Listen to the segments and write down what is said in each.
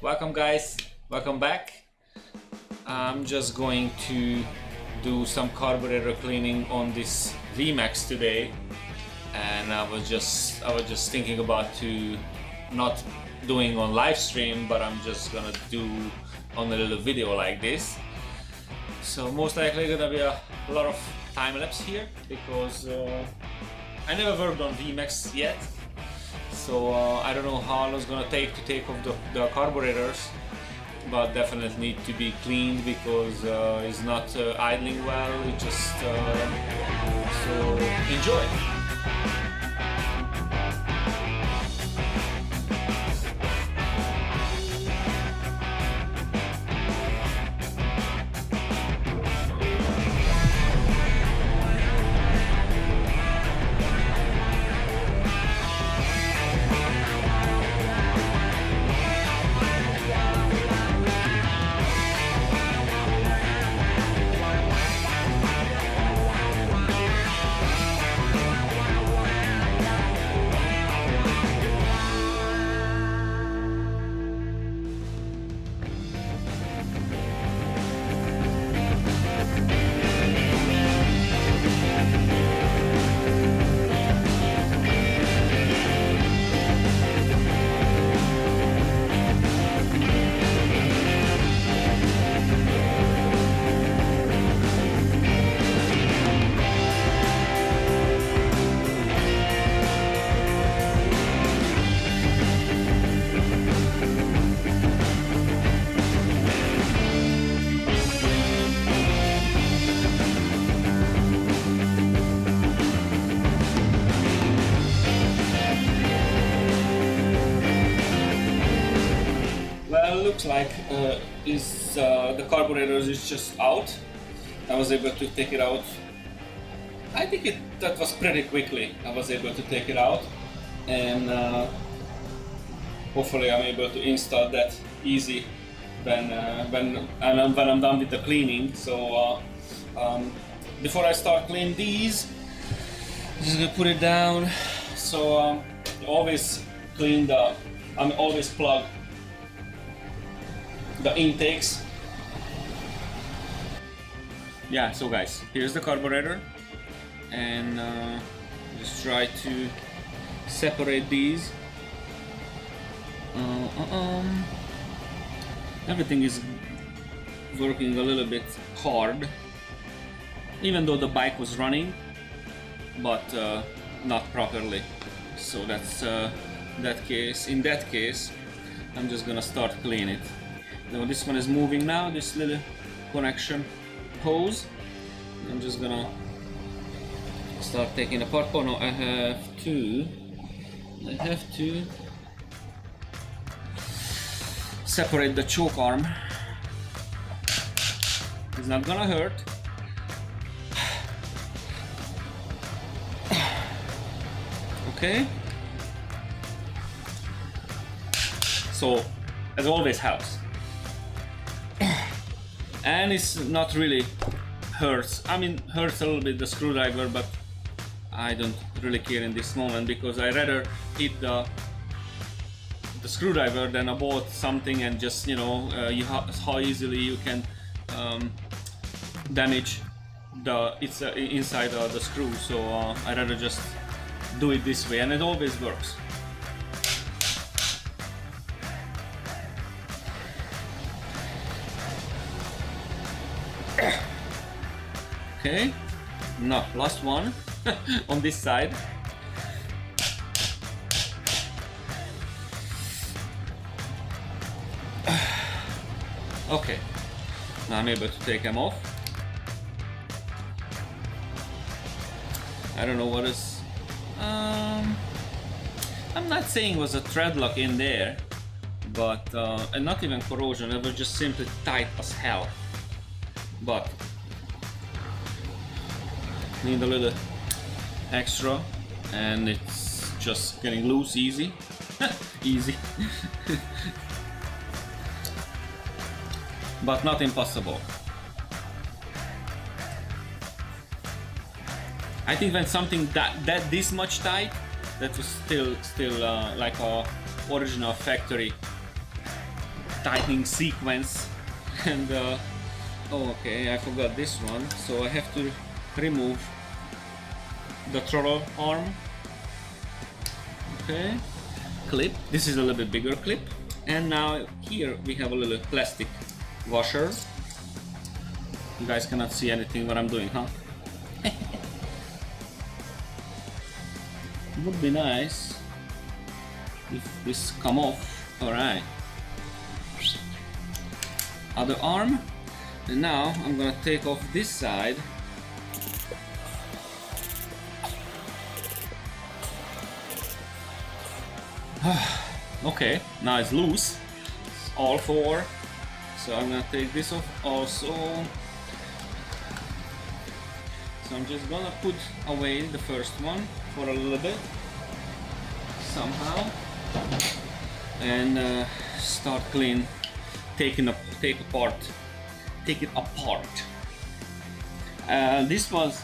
Welcome guys, welcome back. I'm just going to do some carburetor cleaning on this VMAX today, and I was just thinking about to not doing on live stream, but I'm just gonna do on a little video like this. So most likely gonna be a lot of time lapse here because I never worked on VMAX yet. So I don't know how long it's gonna take to take off the carburetors, but definitely need to be cleaned because it's not idling well. It just so enjoy. Looks like the carburetors is just out. I was able to take it out. I think that was pretty quickly. I was able to take it out, and hopefully I'm able to install that easy when I'm done with the cleaning. So before I start cleaning these, I'm just gonna put it down. So always clean always plug the intakes. Yeah, so guys, here's the carburetor, and just try to separate these. Everything is working a little bit hard, even though the bike was running, but not properly. So that's in that case I'm just gonna start cleaning it. Now this one is moving now, this little connection hose. I'm just gonna start taking apart. Oh no, I have to separate the choke arm. It's not gonna hurt. Okay. So, as always helps. And it's not really hurts. I mean, hurts a little bit the screwdriver, but I don't really care in this moment because I rather hit the screwdriver than about something and just, you know, how easily you can damage the inside of the screw. So I rather just do it this way, and it always works. Okay, now last one on this side. Okay, now I'm able to take them off. I don't know what is. I'm not saying it was a thread lock in there, but and not even corrosion. It was just simply tight as hell. But need a little extra, and it's just getting loose easy. Easy. But not impossible. I think when something that this much tight, that was still like a original factory tightening sequence. And oh, okay, I forgot this one, so I have to remove the throttle arm. Okay, clip. This is a little bit bigger clip. And now here we have a little plastic washer. You guys cannot see anything what I'm doing, huh? Would be nice if this come off. Alright. Other arm. And now I'm gonna take off this side. Okay, now it's loose. It's all four. So I'm gonna take this off also. So I'm just gonna put away the first one for a little bit somehow, and start clean, take it apart. This was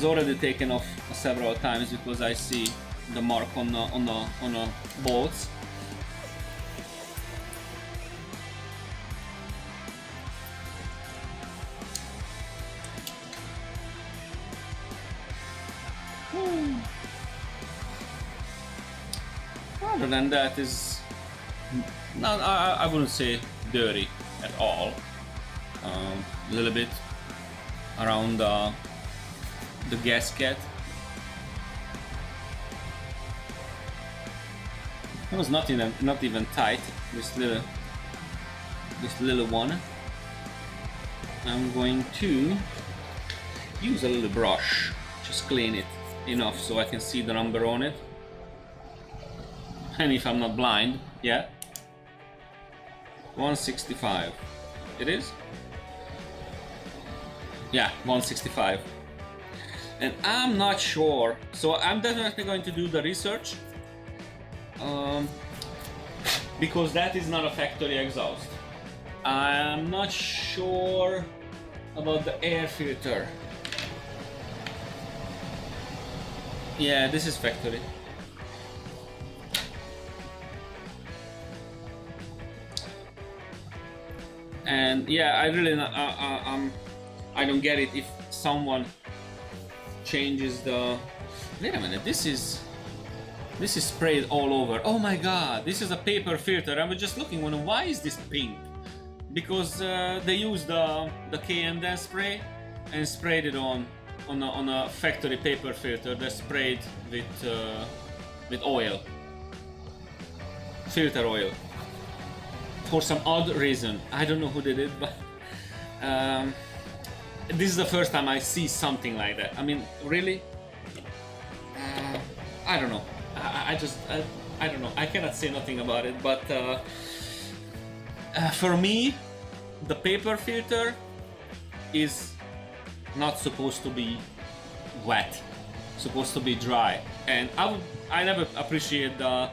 already taken off several times because I see the mark on the bolts. Other than that is not, I wouldn't say dirty at all. A little bit around the gasket. It was not even tight. This little one. I'm going to use a little brush, just clean it enough so I can see the number on it. And if I'm not blind, yeah, 165. It is? Yeah, 165. And I'm not sure, so I'm definitely going to do the research, because that is not a factory exhaust. I'm not sure about the air filter. Yeah, this is factory. And yeah, I really I don't get it if someone changes the. Wait a minute, this is sprayed all over. Oh my god, this is a paper filter. I was just looking, why is this pink? Because they used the K&N spray and sprayed it on a factory paper filter. They sprayed with oil, filter oil. For some odd reason, I don't know who did it, but this is the first time I see something like that. I mean, really? I don't know. I don't know. I cannot say nothing about it. But for me, the paper filter is not supposed to be wet. Supposed to be dry. And I never appreciate the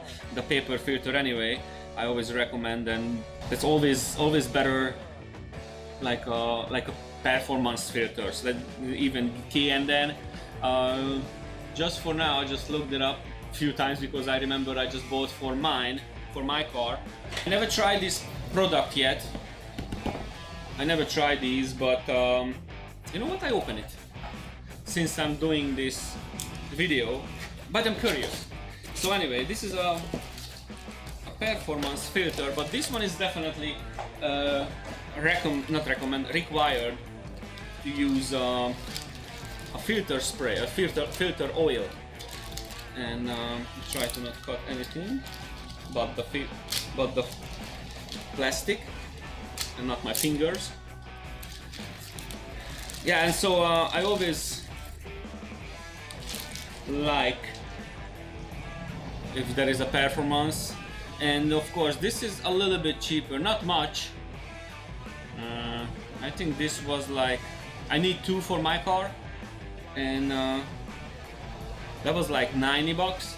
paper filter anyway. I always recommend, and it's always better like a performance filters, like even K&N. Just for now, I just looked it up a few times because I remember I just bought for my car. I never tried this product yet. I never tried these, but you know what? I open it since I'm doing this video, but I'm curious. So anyway, this is a performance filter, but this one is definitely required to use a filter spray, a filter oil, and try to not cut anything but the plastic and not my fingers. Yeah, and so I always like if there is a performance. And of course, this is a little bit cheaper, not much. I think this was like, I need 2 for my car, and that was like 90 bucks.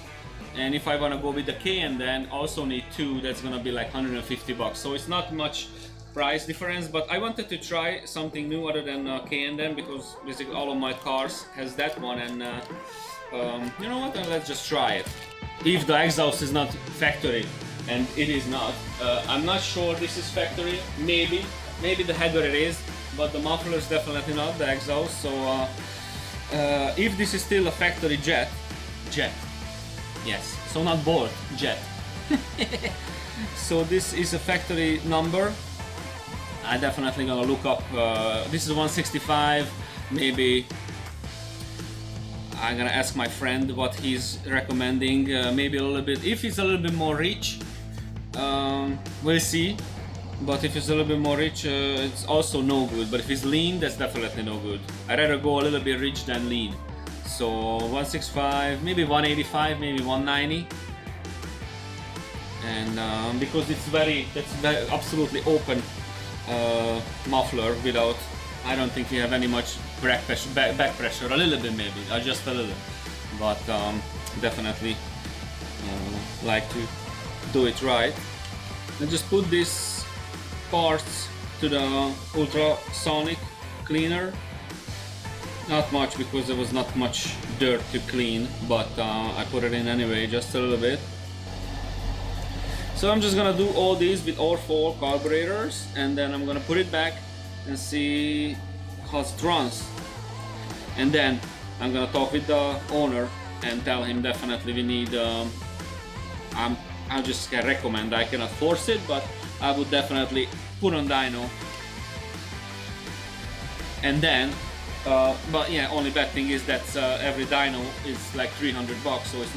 And if I wanna go with the K&N, also need 2, that's gonna be like 150 bucks. So it's not much price difference, but I wanted to try something new other than K&N, because basically all of my cars has that one, and you know what, let's just try it. If the exhaust is not factory and it is not. I'm not sure this is factory, maybe the header it is, but the muffler is definitely not, the exhaust. So if this is still a factory jet, yes, so not board, jet. So this is a factory number. I definitely gonna look up, this is 165, maybe I'm gonna ask my friend what he's recommending, maybe a little bit, if it's a little bit more rich, we'll see, but if it's a little bit more rich, it's also no good, but if it's lean, that's definitely no good. I'd rather go a little bit rich than lean. So 165, maybe 185, maybe 190. And because it's very absolutely open muffler without, I don't think we have any much back pressure, a little bit maybe, just a little, but definitely like to do it right. And just put these parts to the ultrasonic cleaner. Not much, because there was not much dirt to clean, but I put it in anyway, just a little bit. So I'm just gonna do all these with all 4 carburetors, and then I'm gonna put it back and see how it runs. And then I'm gonna talk with the owner and tell him definitely we need, I just can recommend, I cannot force it, but I would definitely put on dyno. And then, but yeah, only bad thing is that every dyno is like 300 bucks, so it's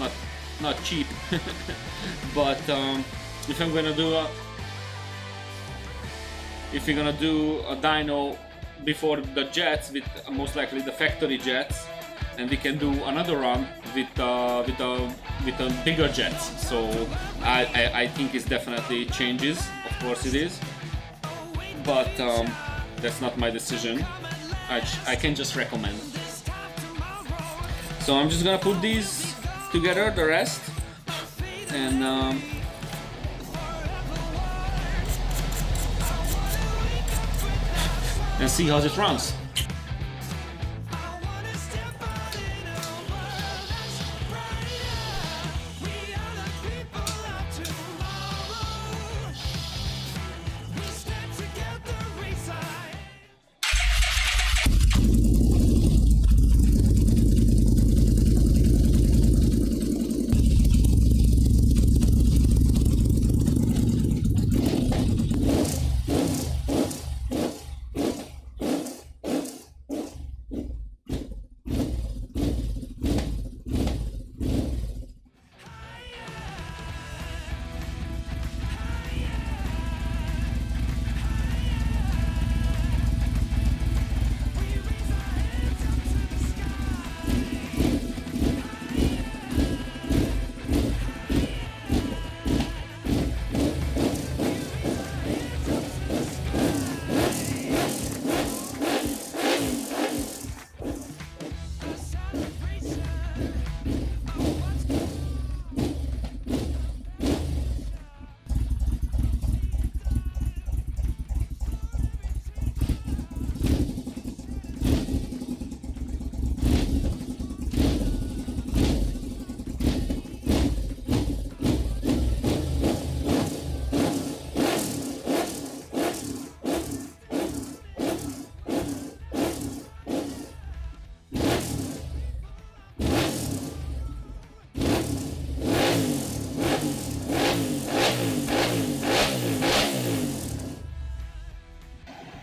not cheap. But if I'm gonna do if you're gonna do a dyno before the jets, with most likely the factory jets, and we can do another run with the bigger jets. So I think it's definitely changes. Of course it is, but that's not my decision. I can just recommend. So I'm just gonna put these together, the rest, and see how it runs.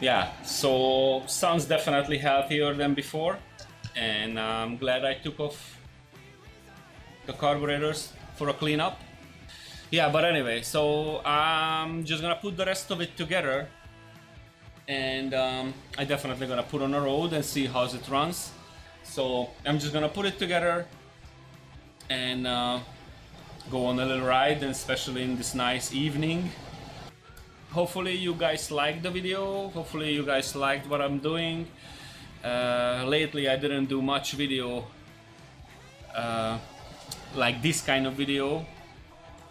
Yeah, so sounds definitely healthier than before, and I'm glad I took off the carburetors for a cleanup. Yeah, but anyway, so I'm just gonna put the rest of it together, and I definitely gonna put on the road and see how it runs. So I'm just gonna put it together and go on a little ride, and especially in this nice evening. Hopefully you guys liked the video, hopefully you guys liked what I'm doing. Lately I didn't do much video like this kind of video,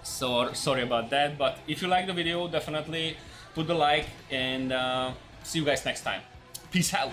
so sorry about that, but if you like the video, definitely put the like, and see you guys next time. Peace out.